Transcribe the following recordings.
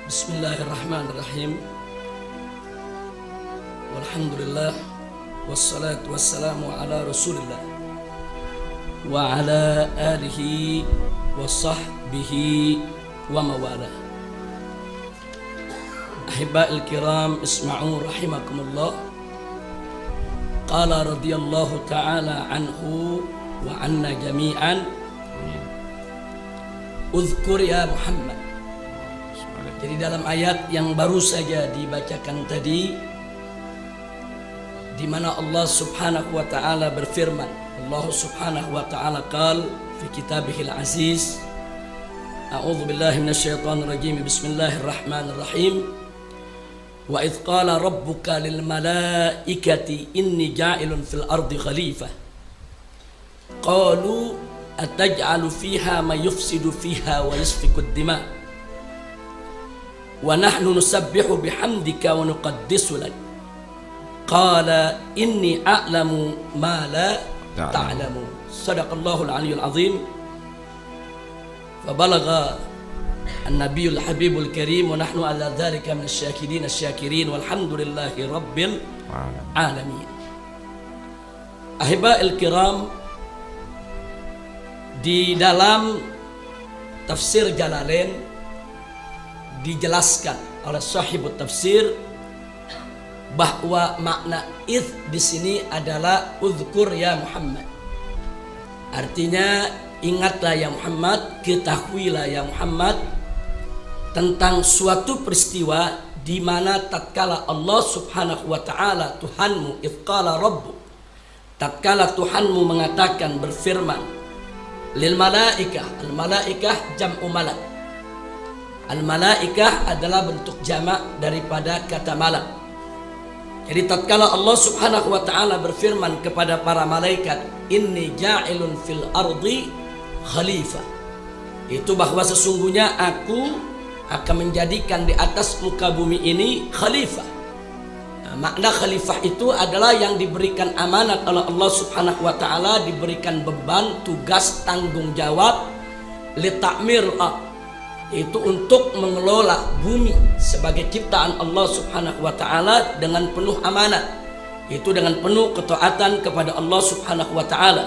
Bismillahirrahmanirrahim. Walhamdulillah wassalatu wassalamu ala Rasulillah wa ala alihi wa sahbihi wa mawala. Ahibba'il kiram, isma'u rahimakumullah. Qala radiyallahu ta'ala anhu wa anna jami'an. Udhkur ya Muhammad. Jadi dalam ayat yang baru saja dibacakan tadi, di mana Allah Subhanahu wa taala berfirman, Allah Subhanahu wa taala qala fi kitabihil aziz, a'udzu billahi minasyaitonir rajim, bismillahirrahmanirrahim. Wa idz qala rabbuka lil malaikati inni ja'ilun fil ardi khalifah. Qalu ataj'alu fiha ma yufsidu fiha wa yasfiku ad-dima'. Wa nahnu nusabbihu bihamdika wa nuqaddisu lak. Qala inni a'lamu ma la ta'lamu. Sadaqallahul aliyyul azim. Fa balagha an-nabiyyul habibul karim wa nahnu ala dzalika minasy syakirin walhamdulillahi rabbil alamin. Ahiba'il kiram, di dalam tafsir Jalalain dijelaskan oleh sahibut tafsir bahwa makna idz di sini adalah udhkur ya Muhammad. Artinya ingatlah ya Muhammad, ketahuilah ya Muhammad tentang suatu peristiwa di mana tatkala Allah Subhanahu wa taala Tuhanmu, idz qala rabbuk, tatkala Tuhanmu mengatakan, berfirman, lil malaikah, al malaikah jam'u malak. Al-malaikah adalah bentuk jamak daripada kata malak. Jadi tatkala Allah Subhanahu wa taala berfirman kepada para malaikat, inni ja'ilun fil ardi khalifah, itu bahwa sesungguhnya aku akan menjadikan di atas muka bumi ini khalifah. Nah, makna khalifah itu adalah yang diberikan amanat oleh Allah Subhanahu wa taala, diberikan beban, tugas, tanggung jawab li ta'mirul ardh, itu untuk mengelola bumi sebagai ciptaan Allah Subhanahu wa taala dengan penuh amanat, itu dengan penuh ketaatan kepada Allah Subhanahu wa taala.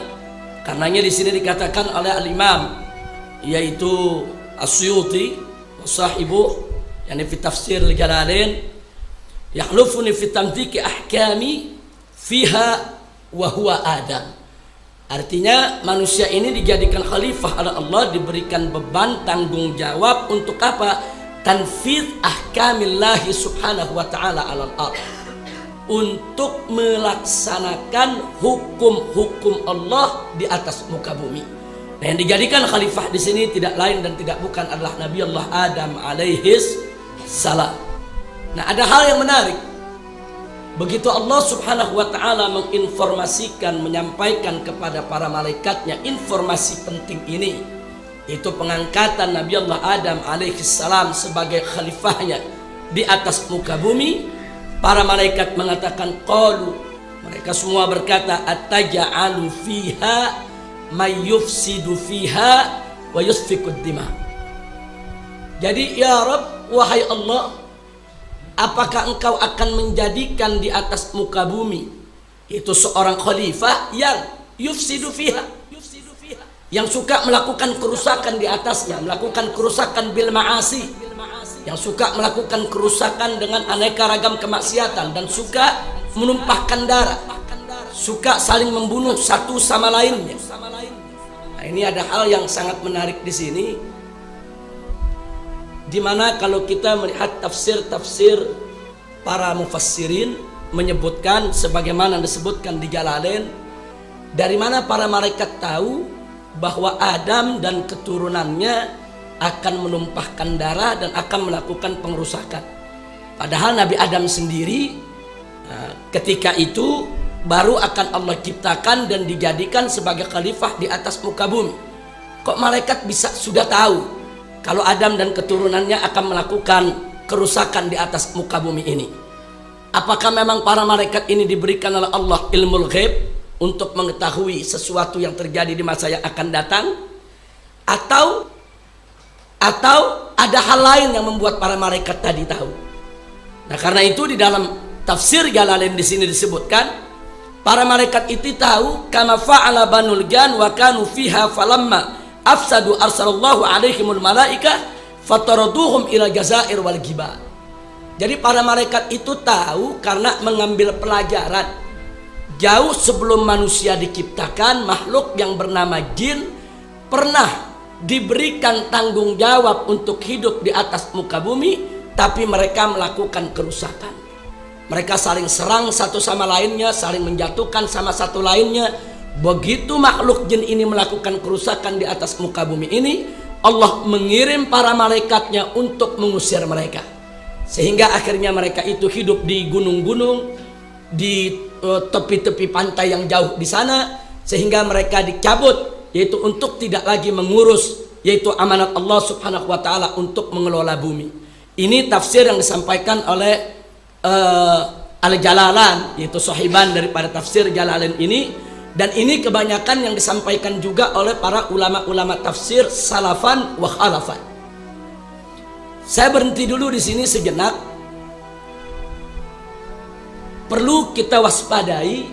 Karenanya di sini dikatakan oleh al-Imam, yaitu As-Suyuti wa sahibu, yani fi tafsir al-Jalalain, yahlufuni fi tamdhiki ahkami fiha wa huwa Adam. Artinya manusia ini dijadikan khalifah oleh Allah, diberikan beban tanggung jawab untuk apa? Tanfidz ahkamillahi subhanahu wa ta'ala alal ardh, untuk melaksanakan hukum-hukum Allah di atas muka bumi. Nah, yang dijadikan khalifah di sini tidak lain dan tidak bukan adalah Nabi Allah Adam alaihis salam. Nah, ada hal yang menarik. Begitu Allah Subhanahu wa ta'ala menginformasikan, menyampaikan kepada para malaikatnya informasi penting ini, itu pengangkatan Nabi Allah Adam alaihissalam sebagai khalifahnya di atas muka bumi, para malaikat mengatakan, qalu, mereka semua berkata, ataj'alu fiha may yufsidu fiha wa yusfikud dima. Jadi ya Rabb, wahai Allah, apakah engkau akan menjadikan di atas muka bumi itu seorang khalifah yang yufsidu fiha, yang suka melakukan kerusakan di atasnya, melakukan kerusakan bil ma'asi, yang suka melakukan kerusakan dengan aneka ragam kemaksiatan, dan suka menumpahkan darah, suka saling membunuh satu sama lainnya. Nah, ini ada hal yang sangat menarik di sini, dimana kalau kita melihat tafsir-tafsir para mufassirin menyebutkan sebagaimana disebutkan di Jalalain, dari mana para malaikat tahu bahwa Adam dan keturunannya akan menumpahkan darah dan akan melakukan pengerusakan. Padahal Nabi Adam sendiri ketika itu baru akan Allah ciptakan dan dijadikan sebagai khalifah di atas muka bumi. Kok malaikat bisa sudah tahu kalau Adam dan keturunannya akan melakukan kerusakan di atas muka bumi ini? Apakah memang para malaikat ini diberikan oleh Allah ilmul ghaib untuk mengetahui sesuatu yang terjadi di masa yang akan datang? Atau atau ada hal lain yang membuat para malaikat tadi tahu. Nah, karena itu di dalam tafsir Jalalain di sini disebutkan para malaikat itu tahu kama fa'ala banul jan wa kanu fiha falamma afsadu arsalallahu alaihimul malaika fataraduhum ila jazair wal gibal. Jadi para malaikat itu tahu karena mengambil pelajaran jauh sebelum manusia diciptakan, makhluk yang bernama jin pernah diberikan tanggung jawab untuk hidup di atas muka bumi, tapi mereka melakukan kerusakan. Mereka saling serang satu sama lainnya, saling menjatuhkan sama satu lainnya. Begitu makhluk jin ini melakukan kerusakan di atas muka bumi ini, Allah mengirim para malaikatnya untuk mengusir mereka. Sehingga akhirnya mereka itu hidup di gunung-gunung, di tepi-tepi pantai yang jauh di sana, sehingga mereka dicabut, yaitu untuk tidak lagi mengurus, yaitu amanat Allah Subhanahu wa Ta'ala untuk mengelola bumi. Ini tafsir yang disampaikan oleh Al-Jalalan, yaitu sahiban daripada tafsir Jalalain ini, dan ini kebanyakan yang disampaikan juga oleh para ulama-ulama tafsir salafan wa khalafan. Saya berhenti dulu di sini sejenak. Perlu kita waspadai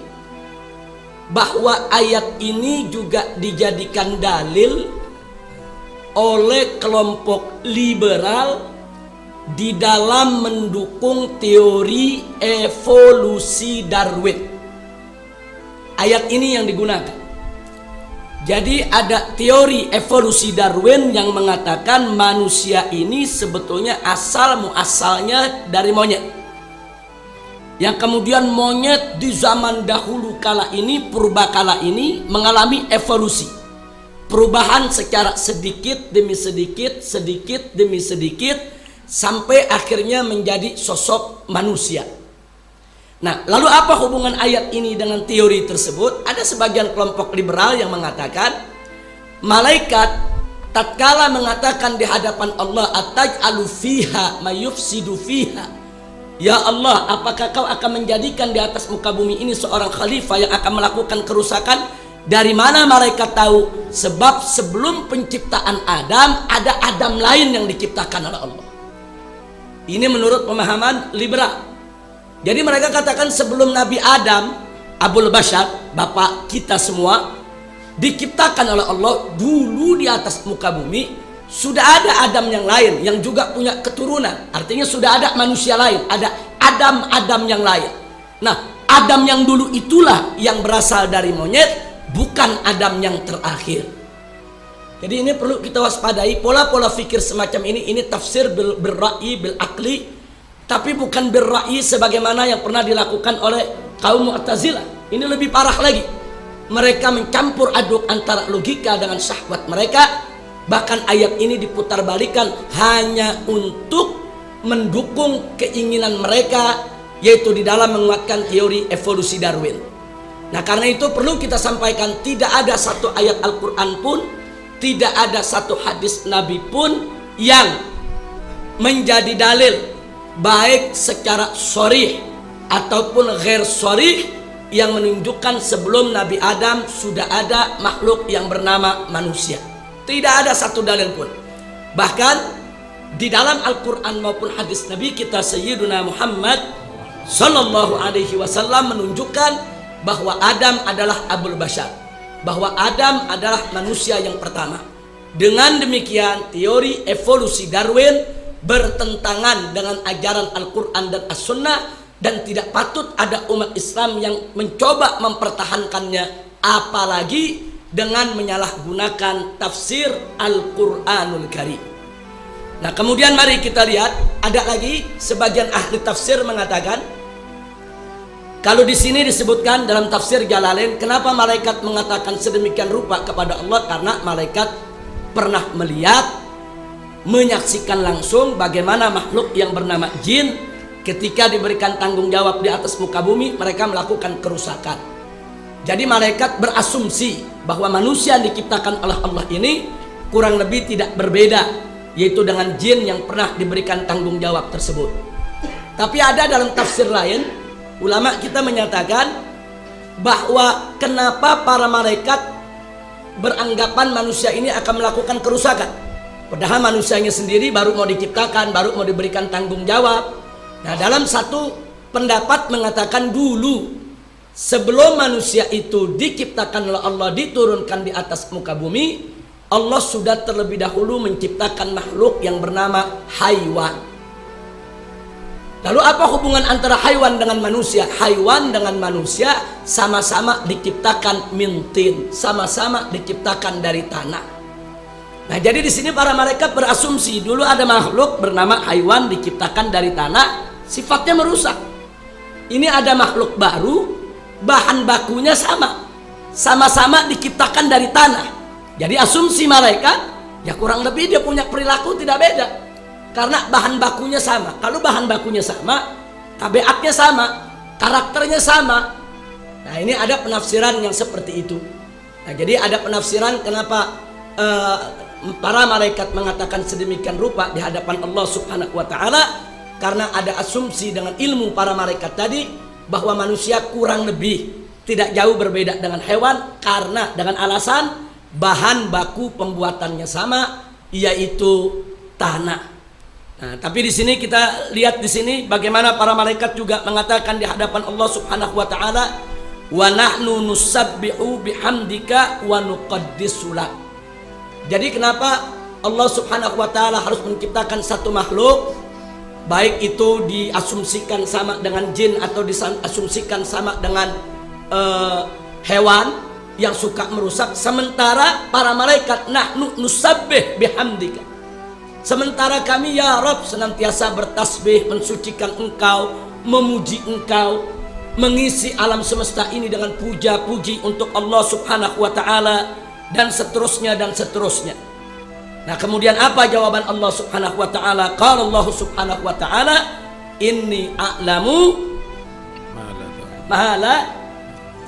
bahwa ayat ini juga dijadikan dalil oleh kelompok liberal di dalam mendukung teori evolusi Darwin. Ayat ini yang digunakan. Jadi ada teori evolusi Darwin yang mengatakan manusia ini sebetulnya asal muasalnya dari monyet. Yang kemudian monyet di zaman dahulu kala ini, purbakala ini mengalami evolusi. Perubahan secara sedikit demi sedikit, sedikit demi sedikit, sampai akhirnya menjadi sosok manusia. Nah, lalu apa hubungan ayat ini dengan teori tersebut? Ada sebagian kelompok liberal yang mengatakan malaikat tatkala mengatakan di hadapan Allah, ataj'alu fiha mayufsidu fiha, ya Allah, apakah kau akan menjadikan di atas muka bumi ini seorang khalifah yang akan melakukan kerusakan? Dari mana malaikat tahu? Sebab sebelum penciptaan Adam, ada Adam lain yang diciptakan oleh Allah. Ini menurut pemahaman liberal. Jadi mereka katakan sebelum Nabi Adam, Abul Bashar, bapak kita semua, diciptakan oleh Allah, dulu di atas muka bumi sudah ada Adam yang lain yang juga punya keturunan. Artinya sudah ada manusia lain, ada Adam-Adam yang lain. Nah, Adam yang dulu itulah yang berasal dari monyet, bukan Adam yang terakhir. Jadi ini perlu kita waspadai pola-pola fikir semacam ini tafsir bil-ra'yi bil-akli, tapi bukan bil-ra'yi sebagaimana yang pernah dilakukan oleh kaum Mu'tazilah. Ini lebih parah lagi. Mereka mencampur aduk antara logika dengan syahwat mereka. Bahkan ayat ini diputarbalikkan hanya untuk mendukung keinginan mereka, yaitu di dalam menguatkan teori evolusi Darwin. Nah, karena itu perlu kita sampaikan, tidak ada satu ayat Al-Quran pun, tidak ada satu hadis Nabi pun yang menjadi dalil baik secara sharih ataupun ghair sharih yang menunjukkan sebelum Nabi Adam sudah ada makhluk yang bernama manusia. Tidak ada satu dalil pun. Bahkan di dalam Al-Quran maupun hadis Nabi kita Sayyiduna Muhammad Sallallahu Alaihi Wasallam menunjukkan bahwa Adam adalah Abul Bashar, bahwa Adam adalah manusia yang pertama. Dengan demikian teori evolusi Darwin bertentangan dengan ajaran Al-Quran dan As-Sunnah, dan tidak patut ada umat Islam yang mencoba mempertahankannya, apalagi dengan menyalahgunakan tafsir Al-Quranul Karim. Nah, kemudian mari kita lihat, ada lagi sebagian ahli tafsir mengatakan, kalau di sini disebutkan dalam tafsir Jalalain, kenapa malaikat mengatakan sedemikian rupa kepada Allah? Karena malaikat pernah melihat, menyaksikan langsung bagaimana makhluk yang bernama jin ketika diberikan tanggung jawab di atas muka bumi, mereka melakukan kerusakan. Jadi malaikat berasumsi bahwa manusia yang diciptakan oleh Allah ini kurang lebih tidak berbeda, yaitu dengan jin yang pernah diberikan tanggung jawab tersebut. Tapi ada dalam tafsir lain, ulama kita menyatakan bahwa kenapa para malaikat beranggapan manusia ini akan melakukan kerusakan. Padahal manusianya sendiri baru mau diciptakan, baru mau diberikan tanggung jawab. Nah, dalam satu pendapat mengatakan dulu sebelum manusia itu diciptakan oleh Allah, diturunkan di atas muka bumi, Allah sudah terlebih dahulu menciptakan makhluk yang bernama haiwan. Lalu apa hubungan antara haiwan dengan manusia? Haiwan dengan manusia sama-sama diciptakan min tin, sama-sama diciptakan dari tanah. Nah, jadi di sini para malaikat berasumsi dulu ada makhluk bernama haiwan diciptakan dari tanah, sifatnya merusak. Ini ada makhluk baru, bahan bakunya sama, sama-sama diciptakan dari tanah. Jadi asumsi malaikat, ya kurang lebih dia punya perilaku tidak beda, karena bahan bakunya sama. Kalau bahan bakunya sama, tabiatnya sama, karakternya sama. Nah, ini ada penafsiran yang seperti itu. Nah, jadi ada penafsiran kenapa para malaikat mengatakan sedemikian rupa di hadapan Allah Subhanahu wa taala, karena ada asumsi dengan ilmu para malaikat tadi bahwa manusia kurang lebih tidak jauh berbeda dengan hewan, karena dengan alasan bahan baku pembuatannya sama, yaitu tanah. Nah, tapi di sini kita lihat di sini bagaimana para malaikat juga mengatakan di hadapan Allah Subhanahu wa taala, wa nahnu nusabbihu bihamdika wa nuqaddisu lak. Jadi kenapa Allah Subhanahu wa taala harus menciptakan satu makhluk, baik itu diasumsikan sama dengan jin atau diasumsikan sama dengan hewan yang suka merusak, sementara para malaikat nahnu nusabbih bihamdika, sementara kami ya Rabb senantiasa bertasbih mensucikan Engkau, memuji Engkau, mengisi alam semesta ini dengan puja-puji untuk Allah Subhanahu wa taala, dan seterusnya dan seterusnya. Nah, kemudian apa jawaban Allah Subhanahu wa taala? Qala Allah Subhanahu wa taala, inni a'lamu ma la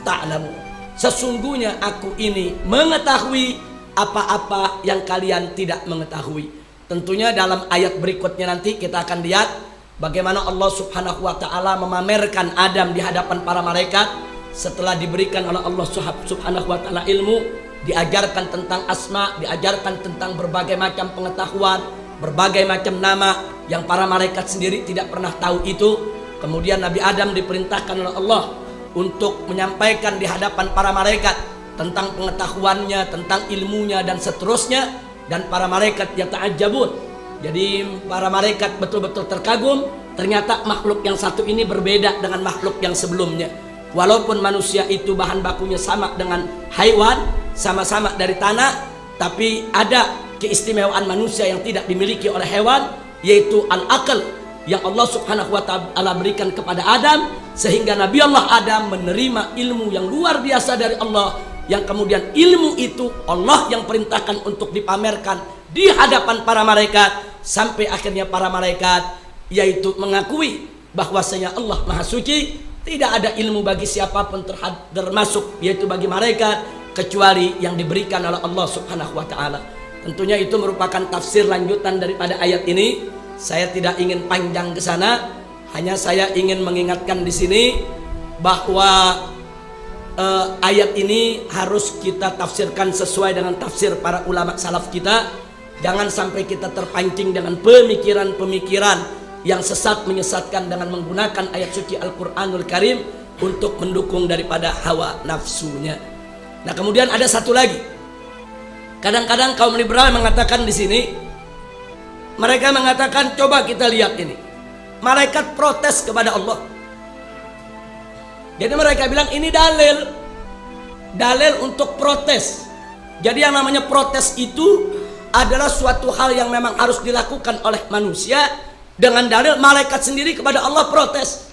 ta'lamu. Sesungguhnya aku ini mengetahui apa-apa yang kalian tidak mengetahui. Tentunya dalam ayat berikutnya nanti kita akan lihat bagaimana Allah Subhanahu wa taala memamerkan Adam di hadapan para malaikat setelah diberikan oleh Allah Subhanahu wa taala ilmu, diajarkan tentang asma, diajarkan tentang berbagai macam pengetahuan, berbagai macam nama yang para malaikat sendiri tidak pernah tahu itu. Kemudian Nabi Adam diperintahkan oleh Allah untuk menyampaikan di hadapan para malaikat tentang pengetahuannya, tentang ilmunya dan seterusnya, dan para malaikat yata'ajjabun. Jadi para malaikat betul-betul terkagum, ternyata makhluk yang satu ini berbeda dengan makhluk yang sebelumnya. Walaupun manusia itu bahan bakunya sama dengan haiwan, sama-sama dari tanah, tapi ada keistimewaan manusia yang tidak dimiliki oleh hewan, yaitu al-aql yang Allah Subhanahu wa taala berikan kepada Adam, sehingga Nabi Allah Adam menerima ilmu yang luar biasa dari Allah, yang kemudian ilmu itu Allah yang perintahkan untuk dipamerkan di hadapan para malaikat, sampai akhirnya para malaikat yaitu mengakui bahwasanya Allah Maha Suci. Tidak ada ilmu bagi siapapun termasuk yaitu bagi malaikat kecuali yang diberikan oleh Allah Subhanahu wa taala. Tentunya itu merupakan tafsir lanjutan daripada ayat ini. Saya tidak ingin panjang ke sana, hanya saya ingin mengingatkan di sini bahwa ayat ini harus kita tafsirkan sesuai dengan tafsir para ulama salaf kita. Jangan sampai kita terpancing dengan pemikiran-pemikiran yang sesat, menyesatkan dengan menggunakan ayat suci Al-Quranul Karim untuk mendukung daripada hawa nafsunya. Nah, kemudian ada satu lagi. Kadang-kadang kaum liberal mengatakan di sini, mereka mengatakan, coba kita lihat ini, malaikat protes kepada Allah. Jadi mereka bilang ini dalil untuk protes. Jadi yang namanya protes itu adalah suatu hal yang memang harus dilakukan oleh manusia dengan dalil malaikat sendiri kepada Allah protes.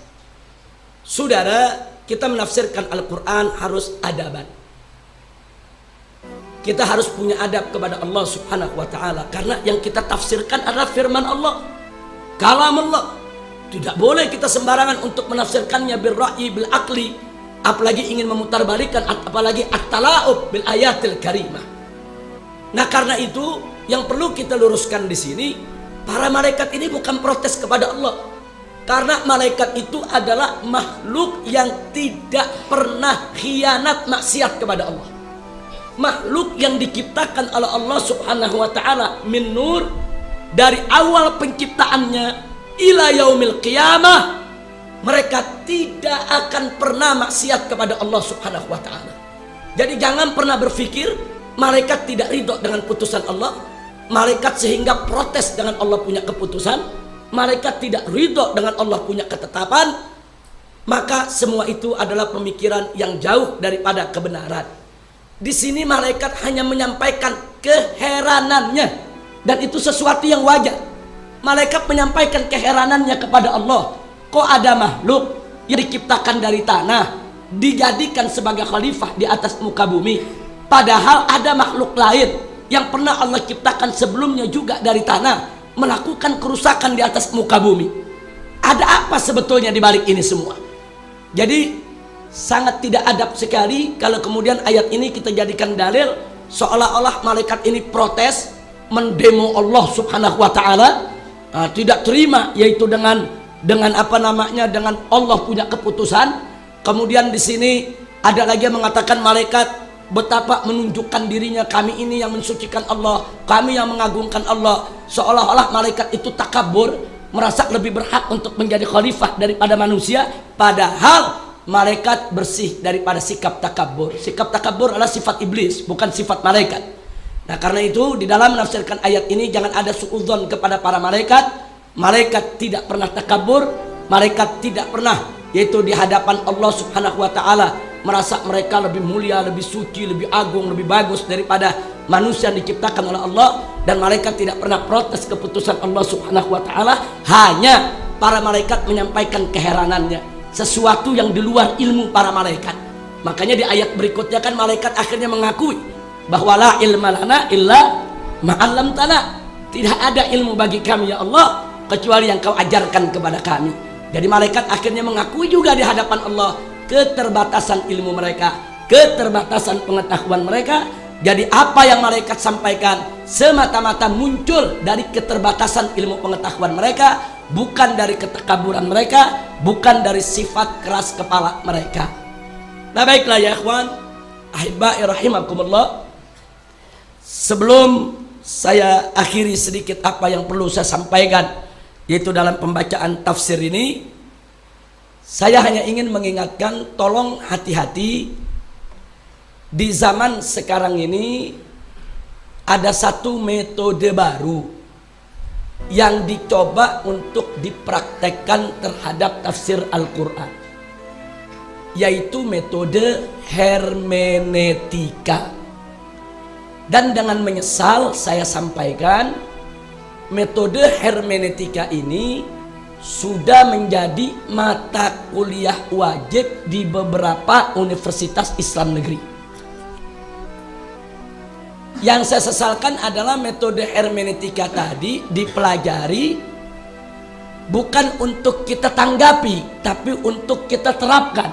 Saudara, kita menafsirkan Al-Quran harus adaban. Kita harus punya adab kepada Allah Subhanahu wa ta'ala, karena yang kita tafsirkan adalah firman Allah, kalam Allah. Tidak boleh kita sembarangan untuk menafsirkannya bil ra'yi bil akli, apalagi ingin memutarbalikkan, apalagi at-tala'ub bil ayatil karimah. Nah, karena itu yang perlu kita luruskan di sini, para malaikat ini bukan protes kepada Allah, karena malaikat itu adalah makhluk yang tidak pernah khianat maksiat kepada Allah. makhluk yang diciptakan oleh Allah Subhanahu wa taala min nur dari awal penciptaannya ila yaumil qiyamah, mereka tidak akan pernah maksiat kepada Allah Subhanahu wa taala. Jadi jangan pernah berpikir malaikat tidak ridho dengan putusan Allah, malaikat sehingga protes dengan Allah punya keputusan, malaikat tidak ridho dengan Allah punya ketetapan, maka semua itu adalah pemikiran yang jauh daripada kebenaran. Di sini malaikat hanya menyampaikan keheranannya, dan itu sesuatu yang wajar. Malaikat menyampaikan keheranannya kepada Allah. Kok ada makhluk yang diciptakan dari tanah dijadikan sebagai khalifah di atas muka bumi, padahal ada makhluk lain yang pernah Allah ciptakan sebelumnya juga dari tanah melakukan kerusakan di atas muka bumi. Ada apa sebetulnya di balik ini semua? Jadi sangat tidak adab sekali kalau kemudian ayat ini kita jadikan dalil seolah-olah malaikat ini protes, mendemo Allah Subhanahu wa taala, tidak terima, yaitu dengan apa namanya, dengan Allah punya keputusan. Kemudian di sini ada lagi yang mengatakan malaikat betapa menunjukkan dirinya, kami ini yang mensucikan Allah, kami yang mengagungkan Allah, seolah-olah malaikat itu takabur, merasa lebih berhak untuk menjadi khalifah daripada manusia, padahal malaikat bersih daripada sikap takabur. Sikap takabur adalah sifat iblis, bukan sifat malaikat. Nah, karena itu di dalam menafsirkan ayat ini jangan ada suudzon kepada para malaikat. Malaikat tidak pernah takabur, malaikat tidak pernah yaitu di hadapan Allah Subhanahu wa taala merasa mereka lebih mulia, lebih suci, lebih agung, lebih bagus daripada manusia yang diciptakan oleh Allah, dan malaikat tidak pernah protes keputusan Allah Subhanahu wa taala. Hanya para malaikat menyampaikan keheranannya, sesuatu yang di luar ilmu para malaikat. Makanya di ayat berikutnya kan malaikat akhirnya mengakui bahwa la ilma lana illa ma'allamtana, tidak ada ilmu bagi kami ya Allah kecuali yang kau ajarkan kepada kami. Jadi malaikat akhirnya mengakui juga di hadapan Allah keterbatasan ilmu mereka, keterbatasan pengetahuan mereka. Jadi apa yang malaikat sampaikan semata-mata muncul dari keterbatasan ilmu pengetahuan mereka, bukan dari ketakaburan mereka, bukan dari sifat keras kepala mereka. Nah, baiklah ya ikhwan, ahibba'i rahimakumullah. Sebelum saya akhiri sedikit apa yang perlu saya sampaikan, yaitu dalam pembacaan tafsir ini, saya hanya ingin mengingatkan, tolong hati-hati. Di zaman sekarang ini ada satu metode baru yang dicoba untuk dipraktekkan terhadap tafsir Al-Quran, yaitu metode hermeneutika. Dan dengan menyesal saya sampaikan, metode hermeneutika ini sudah menjadi mata kuliah wajib di beberapa universitas Islam negeri. Yang saya sesalkan adalah metode hermeneutika tadi dipelajari bukan untuk kita tanggapi, tapi untuk kita terapkan.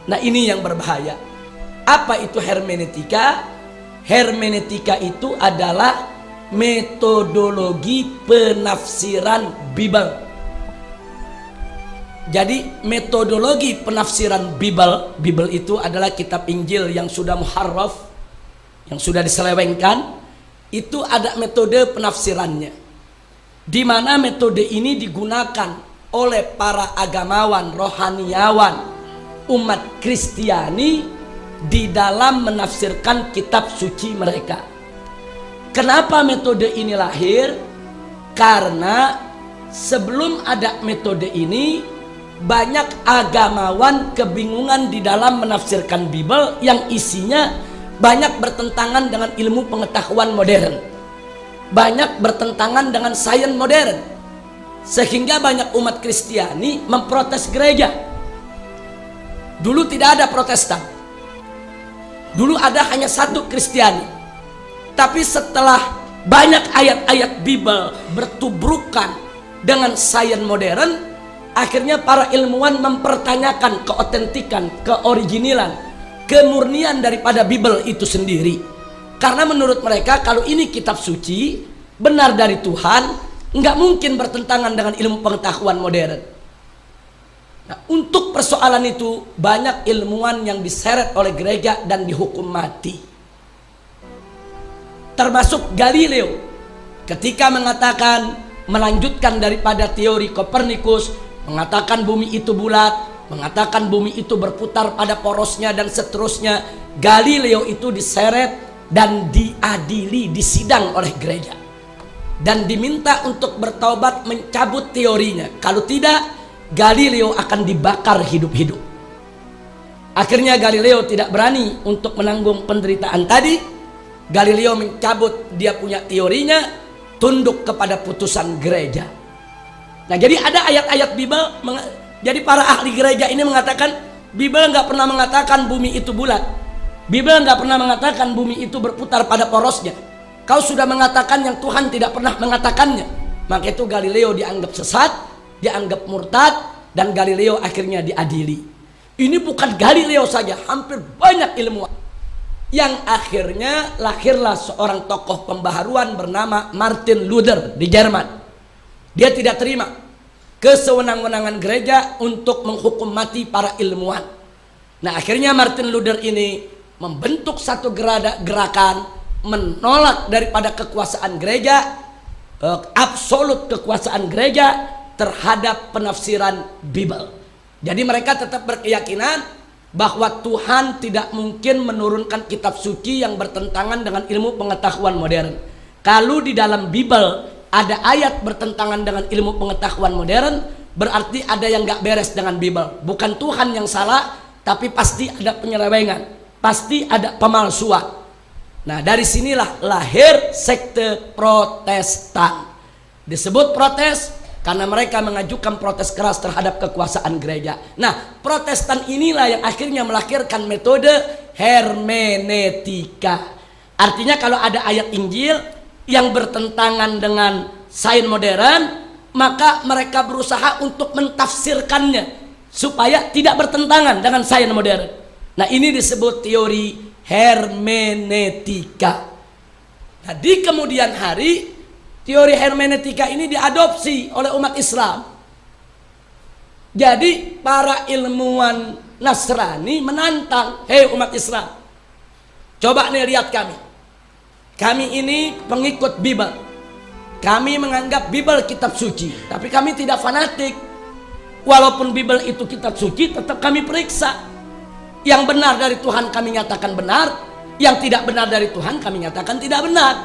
Nah, ini yang berbahaya. Apa itu hermeneutika? Hermeneutika itu adalah metodologi penafsiran Bible. Jadi metodologi penafsiran Bible itu adalah kitab Injil yang sudah muharraf, yang sudah diselewengkan. Itu ada metode penafsirannya, di mana metode ini digunakan oleh para agamawan, rohaniawan, umat Kristiani di dalam menafsirkan kitab suci mereka. Kenapa metode ini lahir? Karena sebelum ada metode ini, banyak agamawan kebingungan di dalam menafsirkan Bible yang isinya banyak bertentangan dengan ilmu pengetahuan modern, banyak bertentangan dengan sains modern, sehingga banyak umat Kristiani memprotes gereja. Dulu tidak ada Protestan, dulu ada hanya satu Kristiani. Tapi setelah banyak ayat-ayat Bible bertubrukan dengan sains modern, akhirnya para ilmuwan mempertanyakan keotentikan, keoriginalan, kemurnian daripada Bible itu sendiri. Karena menurut mereka kalau ini kitab suci, benar dari Tuhan, nggak mungkin bertentangan dengan ilmu pengetahuan modern. Nah, untuk persoalan itu banyak ilmuwan yang diseret oleh gereja dan dihukum mati. termasuk Galileo ketika mengatakan, melanjutkan daripada teori Kopernikus, mengatakan bumi itu bulat, mengatakan bumi itu berputar pada porosnya dan seterusnya. Galileo itu diseret dan diadili, disidang oleh gereja dan diminta untuk bertaubat, mencabut teorinya. Kalau tidak, Galileo akan dibakar hidup-hidup. Akhirnya Galileo tidak berani untuk menanggung penderitaan tadi. Galileo mencabut dia punya teorinya, tunduk kepada putusan gereja. Nah, jadi ada ayat-ayat Bible. Jadi para ahli gereja ini mengatakan Bible nggak pernah mengatakan bumi itu bulat. Bible nggak pernah mengatakan bumi itu berputar pada porosnya. Kau sudah mengatakan yang Tuhan tidak pernah mengatakannya. Maka itu Galileo dianggap sesat, dianggap murtad, dan Galileo akhirnya diadili. Ini bukan Galileo saja, hampir banyak ilmuwan. Yang akhirnya lahirlah seorang tokoh pembaharuan bernama Martin Luther di Jerman. Dia tidak terima kesewenang-wenangan gereja untuk menghukum mati para ilmuwan. Nah, akhirnya Martin Luther ini membentuk satu gerakan menolak daripada kekuasaan gereja, absolut kekuasaan gereja terhadap penafsiran Bible. Jadi mereka tetap berkeyakinan bahwa Tuhan tidak mungkin menurunkan kitab suci yang bertentangan dengan ilmu pengetahuan modern. Kalau di dalam Bible ada ayat bertentangan dengan ilmu pengetahuan modern, berarti ada yang gak beres dengan Bible. Bukan Tuhan yang salah, tapi pasti ada penyelewengan, pasti ada pemalsuan. Nah, dari sinilah lahir sekte Protestan. Disebut protes karena mereka mengajukan protes keras terhadap kekuasaan gereja. Nah, Protestan inilah yang akhirnya melahirkan metode hermeneutika. Artinya kalau ada ayat Injil yang bertentangan dengan sains modern, maka mereka berusaha untuk mentafsirkannya supaya tidak bertentangan dengan sains modern. Nah, ini disebut teori hermeneutika. Nah, di kemudian hari teori hermeneutika ini diadopsi oleh umat Islam. Jadi para ilmuwan Nasrani menantang, hei umat Islam, coba nih lihat kami. Kami ini pengikut Bible. Kami menganggap Bible kitab suci, tapi kami tidak fanatik. Walaupun Bible itu kitab suci, tetap kami periksa. Yang benar dari Tuhan kami nyatakan benar, yang tidak benar dari Tuhan kami nyatakan tidak benar.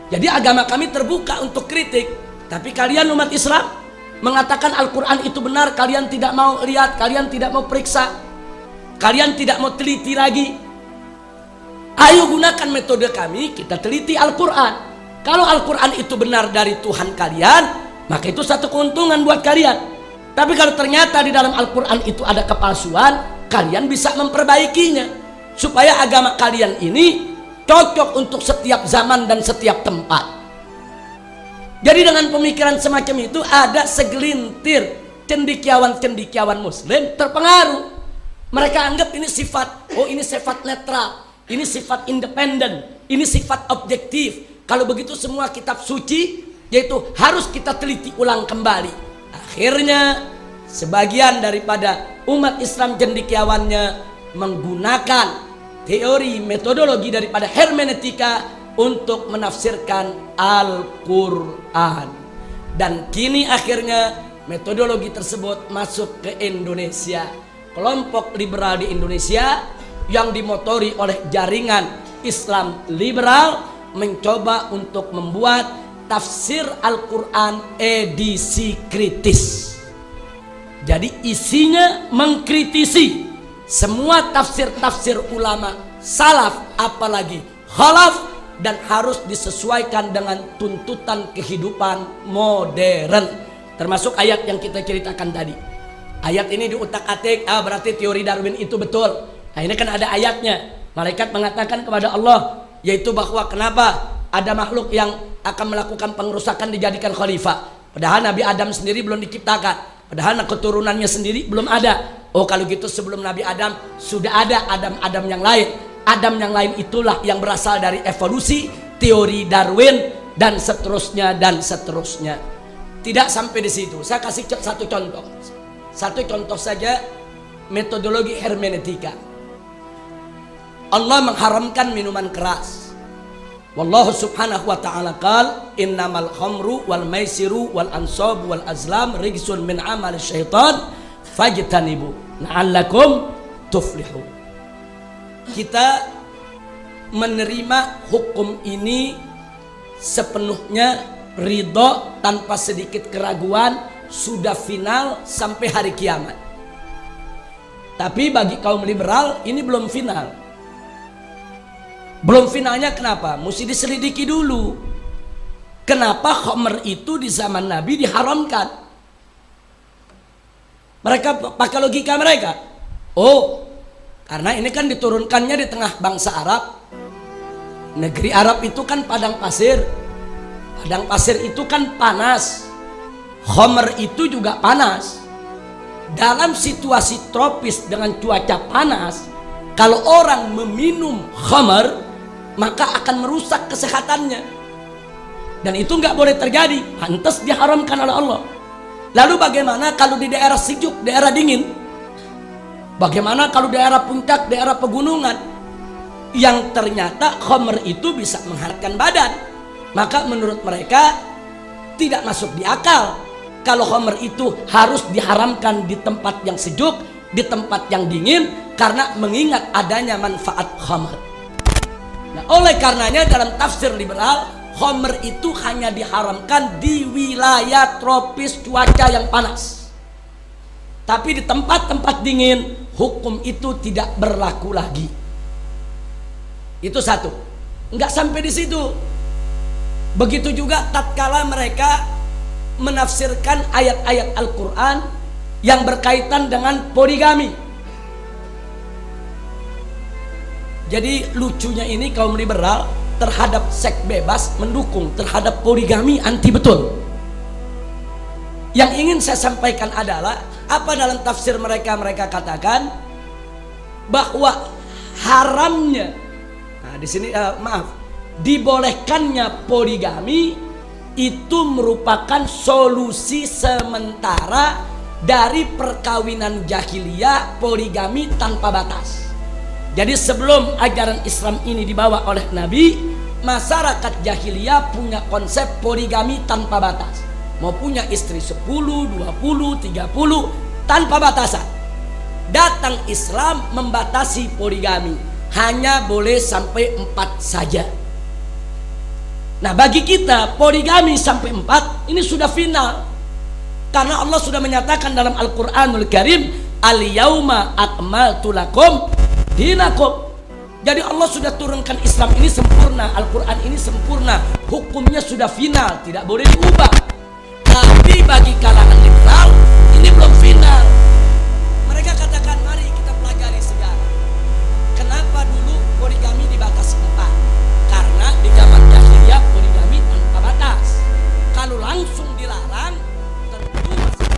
Jadi agama kami terbuka untuk kritik. Tapi kalian umat Islam mengatakan Al-Quran itu benar, kalian tidak mau lihat, kalian tidak mau periksa, kalian tidak mau teliti lagi. Ayo gunakan metode kami, kita teliti Al-Quran. Kalau Al-Quran itu benar dari Tuhan kalian, maka itu satu keuntungan buat kalian. Tapi kalau ternyata di dalam Al-Quran itu ada kepalsuan, kalian bisa memperbaikinya supaya agama kalian ini cocok untuk setiap zaman dan setiap tempat. Jadi dengan pemikiran semacam itu ada segelintir cendekiawan-cendekiawan Muslim terpengaruh. Mereka anggap ini sifat, oh ini sifat netral, ini sifat independen, ini sifat objektif. Kalau begitu semua kitab suci yaitu harus kita teliti ulang kembali. Akhirnya sebagian daripada umat Islam cendekiawannya menggunakan teori metodologi daripada hermeneutika untuk menafsirkan Al-Quran. Dan kini akhirnya metodologi tersebut masuk ke Indonesia. Kelompok liberal di Indonesia yang dimotori oleh jaringan Islam liberal mencoba untuk membuat tafsir Al-Quran edisi kritis. Jadi isinya mengkritisi semua tafsir-tafsir ulama salaf apalagi khalaf, dan harus disesuaikan dengan tuntutan kehidupan modern. Termasuk ayat yang kita ceritakan tadi. Ayat ini diutak-atik, berarti teori Darwin itu betul. Nah, ini kan ada ayatnya. Malaikat mengatakan kepada Allah, yaitu bahwa kenapa ada makhluk yang akan melakukan pengerusakan dijadikan khalifah, padahal Nabi Adam sendiri belum diciptakan. Padahal keturunannya sendiri belum ada. Oh, kalau gitu sebelum Nabi Adam sudah ada Adam yang lain. Adam yang lain itulah yang berasal dari evolusi, teori Darwin, dan seterusnya dan seterusnya. Tidak sampai di situ. Saya kasih satu contoh. Satu contoh saja metodologi hermeneutika. Allah mengharamkan minuman keras. Wallahu subhanahu wa ta'ala qal innamal khamru wal maisiru wal ansab wal azlam rijsun min amali syaitan fajtanibu la'allakum tuflihu. Kita menerima hukum ini sepenuhnya ridho tanpa sedikit keraguan, sudah final sampai hari kiamat. Tapi bagi kaum liberal ini belum final. Belum finalnya kenapa? Mesti diselidiki dulu. Kenapa khamr itu di zaman Nabi diharamkan? Mereka pakai logika mereka. Oh, karena ini kan diturunkannya di tengah bangsa Arab. Negeri Arab itu kan padang pasir. Padang pasir itu kan panas. Khamr itu juga panas. Dalam situasi tropis dengan cuaca panas, kalau orang meminum khamr, maka akan merusak kesehatannya. Dan itu nggak boleh terjadi. Pantas diharamkan oleh Allah. Lalu bagaimana kalau di daerah sejuk, daerah dingin? Bagaimana kalau daerah puncak, daerah pegunungan? Yang ternyata khamr itu bisa menghangatkan badan. Maka menurut mereka tidak masuk di akal kalau khamr itu harus diharamkan di tempat yang sejuk, di tempat yang dingin, karena mengingat adanya manfaat khamr. Nah, oleh karenanya dalam tafsir liberal, khamr itu hanya diharamkan di wilayah tropis cuaca yang panas. Tapi di tempat-tempat dingin, hukum itu tidak berlaku lagi. Itu satu. Enggak sampai di situ. Begitu juga tatkala mereka menafsirkan ayat-ayat Al-Quran yang berkaitan dengan poligami. Jadi lucunya ini kaum liberal terhadap seks bebas mendukung, terhadap poligami anti betul. Yang ingin saya sampaikan adalah apa dalam tafsir mereka katakan bahwa haramnya, nah di sini dibolehkannya poligami itu merupakan solusi sementara dari perkawinan jahiliyah, poligami tanpa batas. Jadi sebelum ajaran Islam ini dibawa oleh Nabi, masyarakat jahiliyah punya konsep poligami tanpa batas. Mau punya istri 10, 20, 30 tanpa batasan. Datang Islam membatasi poligami, hanya boleh sampai 4 saja. Nah, bagi kita poligami sampai 4 ini sudah final. Karena Allah sudah menyatakan dalam Al-Qur'anul Karim, "Al-yauma akmaltu lakum dinakum." Jadi Allah sudah turunkan Islam ini sempurna, Al-Qur'an ini sempurna, hukumnya sudah final, tidak boleh diubah. Tapi bagi kalangan liberal ini belum final. Mereka katakan, mari kita pelajari sejarah. Kenapa dulu poligami dibatasi 4? Karena di zaman jahiliyah poligami tanpa batas. Kalau langsung dilarang, tentu masih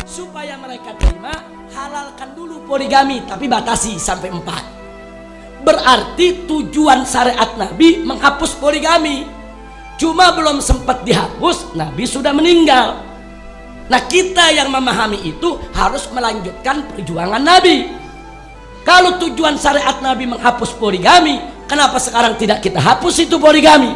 supaya mereka terima, halalkan dulu poligami tapi batasi sampai 4. Berarti tujuan syariat Nabi menghapus poligami. Cuma belum sempat dihapus, Nabi sudah meninggal. Nah, kita yang memahami itu harus melanjutkan perjuangan Nabi. Kalau tujuan syariat Nabi menghapus poligami, kenapa sekarang tidak kita hapus itu poligami?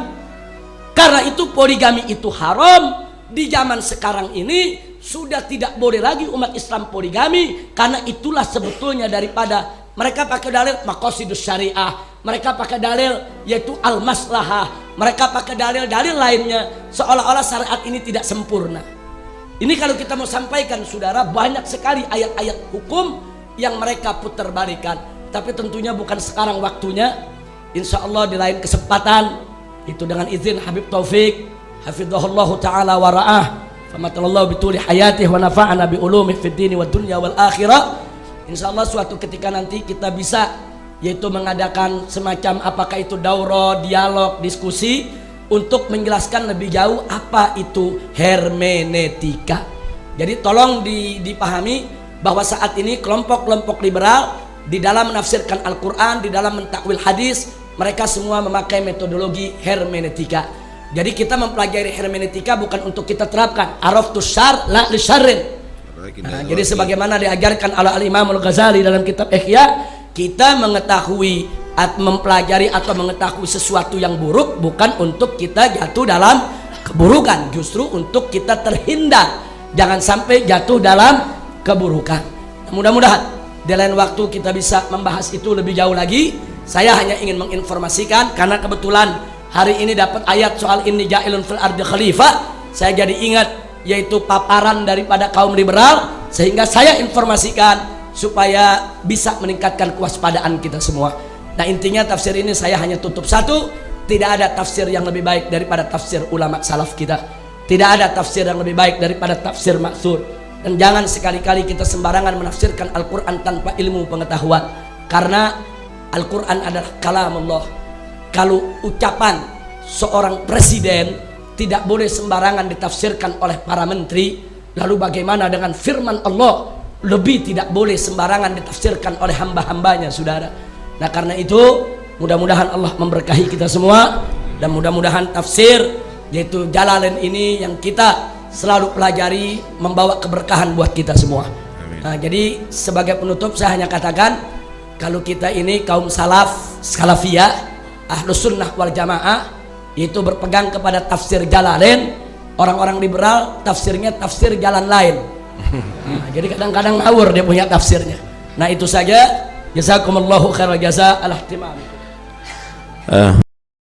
Karena itu poligami itu haram. Di zaman sekarang ini sudah tidak boleh lagi umat Islam poligami, karena itulah sebetulnya daripada mereka pakai dalil maqasidus syariah, mereka pakai dalil yaitu al-maslahah, mereka pakai dalil-dalil lainnya, seolah-olah syariat ini tidak sempurna. Ini kalau kita mau sampaikan saudara, banyak sekali ayat-ayat hukum yang mereka puterbalikan. Tapi tentunya bukan sekarang waktunya. Insya Allah di lain kesempatan, itu dengan izin Habib Taufik hafizahullah ta'ala wa ra'ah, famatallahu bituli hayatih wa nafa'ana bi ulumih fid dini wa dunya wal akhirah. Insya Allah suatu ketika nanti kita bisa yaitu mengadakan semacam apakah itu daurah, dialog, diskusi untuk menjelaskan lebih jauh apa itu hermeneutika. Jadi tolong dipahami bahwa saat ini kelompok-kelompok liberal di dalam menafsirkan Al-Quran, di dalam mentakwil hadis, mereka semua memakai metodologi hermeneutika. Jadi kita mempelajari hermeneutika bukan untuk kita terapkan araftus syar la li syarrin. Nah, jadi sebagaimana diajarkan oleh Al-Imam Al-Ghazali dalam kitab Ihya, kita mengetahui mempelajari atau mengetahui sesuatu yang buruk bukan untuk kita jatuh dalam keburukan, justru untuk kita terhindar jangan sampai jatuh dalam keburukan. Mudah-mudahan di lain waktu kita bisa membahas itu lebih jauh lagi. Saya hanya ingin menginformasikan karena kebetulan hari ini dapat ayat soal inni ja'ilun fil ardi khalifah, saya jadi ingat yaitu paparan daripada kaum liberal, sehingga saya informasikan supaya bisa meningkatkan kewaspadaan kita semua. Nah intinya tafsir ini saya hanya tutup satu, tidak ada tafsir yang lebih baik daripada tafsir ulama salaf kita, tidak ada tafsir yang lebih baik daripada tafsir maksur. Dan jangan sekali-kali kita sembarangan menafsirkan Al-Quran tanpa ilmu pengetahuan, karena Al-Quran adalah kalamullah. Kalau ucapan seorang presiden tidak boleh sembarangan ditafsirkan oleh para menteri, lalu bagaimana dengan firman Allah? Lebih tidak boleh sembarangan ditafsirkan oleh hamba-hambanya, saudara. Nah karena itu mudah-mudahan Allah memberkahi kita semua, dan mudah-mudahan tafsir yaitu Jalalain ini yang kita selalu pelajari membawa keberkahan buat kita semua. Nah, jadi sebagai penutup saya hanya katakan, kalau kita ini kaum salafiyah, ahlus sunnah wal jamaah, yaitu berpegang kepada tafsir Jalalain, orang-orang liberal tafsirnya tafsir jalan lain. Nah, jadi kadang-kadang ngawur dia punya tafsirnya. Nah itu saja. Jazakumullahu khairal jazaa ala ihtimamikum.